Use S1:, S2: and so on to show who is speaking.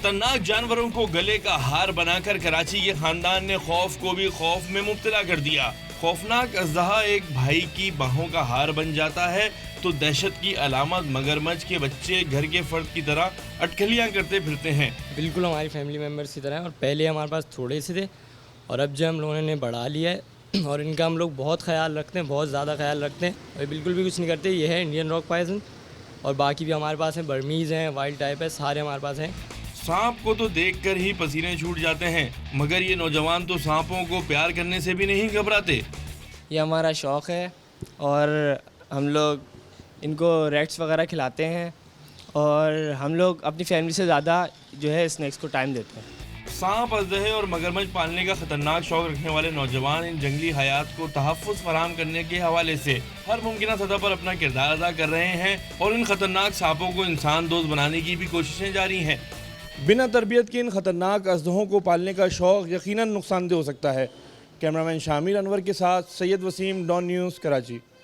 S1: खतरनाक जानवरों को गले का हार बनाकर कराची के खानदान ने खौफ को भी खौफ में मुब्तला कर दिया। खौफनाक अजहा एक भाई की बाहों का हार बन जाता है तो दहशत की अलामत मगरमच्छ के बच्चे घर के फर्द की तरह अटकलियां करते फिरते हैं।
S2: बिल्कुल हमारी फैमिली मेम्बर्स की तरह है और पहले हमारे पास थोड़े से थे और अब जो हम लोगों ने बढ़ा लिया है और इनका हम लोग बहुत ख्याल रखते हैं, बहुत ज़्यादा ख्याल रखते हैं और बिल्कुल भी कुछ नहीं करते। ये है इंडियन रॉक पाइथन और बाकी भी हमारे पास हैं, बर्मीज़ हैं, वाइल्ड टाइप है, सारे हमारे पास हैं।
S1: सांप को तो देखकर ही पसीने छूट जाते हैं, मगर ये नौजवान तो सांपों को प्यार करने से भी नहीं घबराते।
S3: ये हमारा शौक़ है और हम लोग इनको रेट्स वगैरह खिलाते हैं और हम लोग अपनी फैमिली से ज़्यादा जो है स्नैक्स को टाइम देते हैं।
S1: सांप, अजदहे और मगरमच्छ पालने का खतरनाक शौक रखने वाले नौजवान इन जंगली हयात को तहफ़्फ़ुज़ फराहम करने के हवाले से हर मुमकिन सतह पर अपना किरदार अदा कर रहे हैं और इन खतरनाक सांपों को इंसान दोस्त बनाने की भी कोशिशें जारी हैं। बिना तरबियत के इन खतरनाक अजदहों को पालने का शौक़ यकीनन नुकसानदेह हो सकता है। कैमरामैन शामिर अनवर के साथ सैयद वसीम, डॉन न्यूज़, कराची।